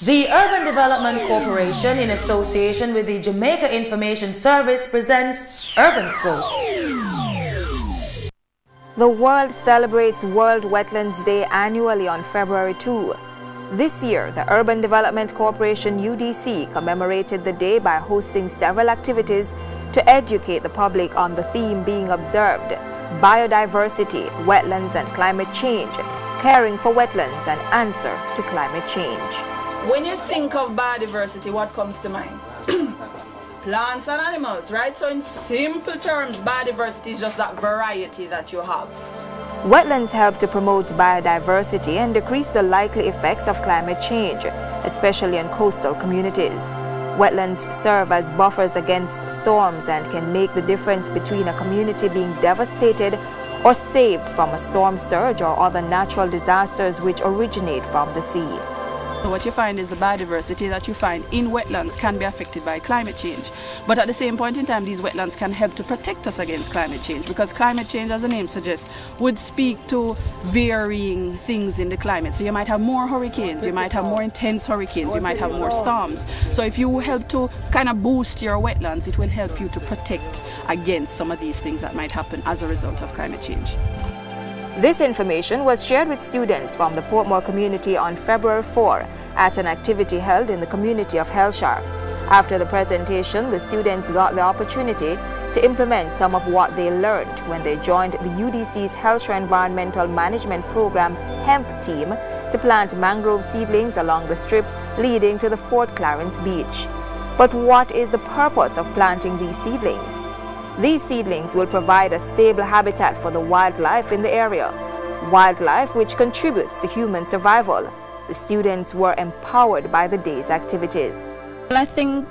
The Urban Development Corporation, in association with the Jamaica Information Service, presents Urban Scope. The world celebrates World Wetlands Day annually on February 2. This year, the Urban Development Corporation UDC commemorated the day by hosting several activities to educate the public on the theme being observed: biodiversity, wetlands and climate change, caring for wetlands, and answer to climate change. When you think of biodiversity, what comes to mind? Plants and animals, right? So in simple terms, biodiversity is just that variety that you have. Wetlands help to promote biodiversity and decrease the likely effects of climate change, especially in coastal communities. Wetlands serve as buffers against storms and can make the difference between a community being devastated or saved from a storm surge or other natural disasters which originate from the sea. What you find is the biodiversity that you find in wetlands can be affected by climate change. But at the same point in time, these wetlands can help to protect us against climate change, because climate change, as the name suggests, would speak to varying things in the climate. So you might have more hurricanes, you might have more intense hurricanes, you might have more storms. So if you help to kind of boost your wetlands, it will help you to protect against some of these things that might happen as a result of climate change. This information was shared with students from the Portmore community on February 4 at an activity held in the community of Hellshire. After the presentation, the students got the opportunity to implement some of what they learned when they joined the UDC's Hellshire Environmental Management Program HEMP team to plant mangrove seedlings along the strip leading to the Fort Clarence Beach. But what is the purpose of planting these seedlings? These seedlings will provide a stable habitat for the wildlife in the area, wildlife which contributes to human survival. The students were empowered by the day's activities. I think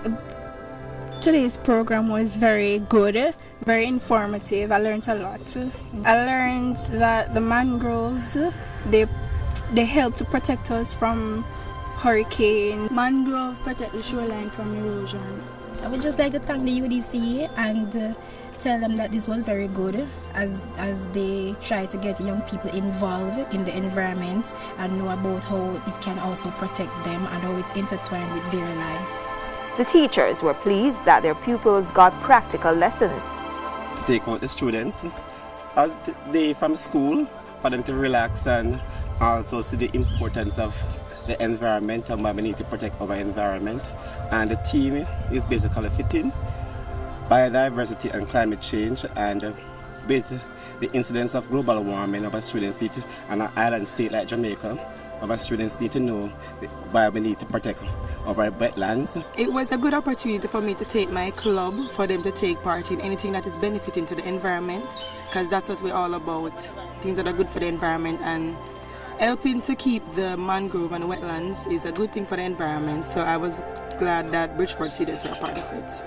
today's program was very good, very informative. I learned a lot. I learned that the mangroves, they help to protect us from hurricane. Mangrove protect the shoreline from erosion. I would just like to thank the UDC and tell them that this was very good as they try to get young people involved in the environment and know about how it can also protect them and how it's intertwined with their life. The teachers were pleased that their pupils got practical lessons. To take out the students all day from school for them to relax and also see the importance of the environment and why we need to protect our environment. And the theme is basically fitting biodiversity and climate change, and with the incidence of global warming, our students need to, and an island state like Jamaica, our students need to know why we need to protect our wetlands. It was a good opportunity for me to take my club, for them to take part in anything that is benefiting to the environment, because that's what we're all about, things that are good for the environment, and helping to keep the mangrove and wetlands is a good thing for the environment. So I was glad that Bridgeport students were a part of it.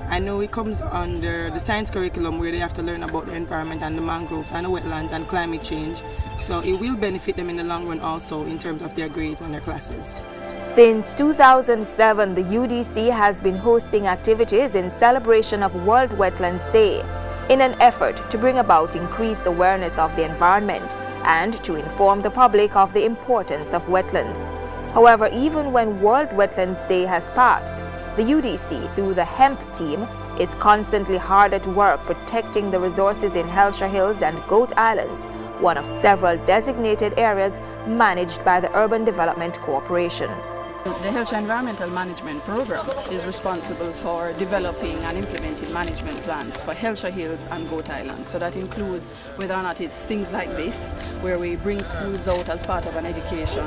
I know it comes under the science curriculum where they have to learn about the environment and the mangroves and the wetlands and climate change. So it will benefit them in the long run also in terms of their grades and their classes. Since 2007, the UDC has been hosting activities in celebration of World Wetlands Day in an effort to bring about increased awareness of the environment and to inform the public of the importance of wetlands. However, even when World Wetlands Day has passed, the UDC, through the HEMP team, is constantly hard at work protecting the resources in Hellshire Hills and Goat Islands, one of several designated areas managed by the Urban Development Corporation. The Hellshire Environmental Management Program is responsible for developing and implementing management plans for Hellshire Hills and Goat Islands. So that includes whether or not it's things like this, where we bring schools out as part of an education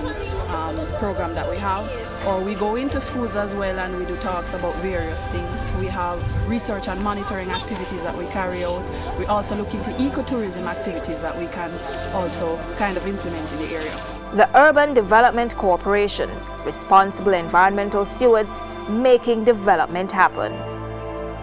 program that we have, or we go into schools as well and we do talks about various things. We have research and monitoring activities that we carry out. We also look into ecotourism activities that we can also kind of implement in the area. The Urban Development Corporation, responsible environmental stewards making development happen.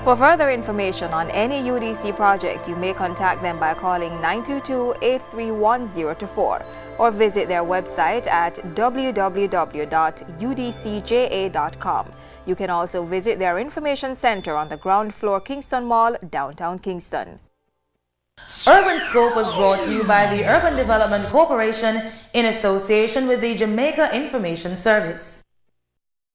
For further information on any UDC project, you may contact them by calling 922-831-024 or visit their website at www.udcja.com. You can also visit their information center on the ground floor Kingston Mall, downtown Kingston. Urban Scope was brought to you by the Urban Development Corporation in association with the Jamaica Information Service.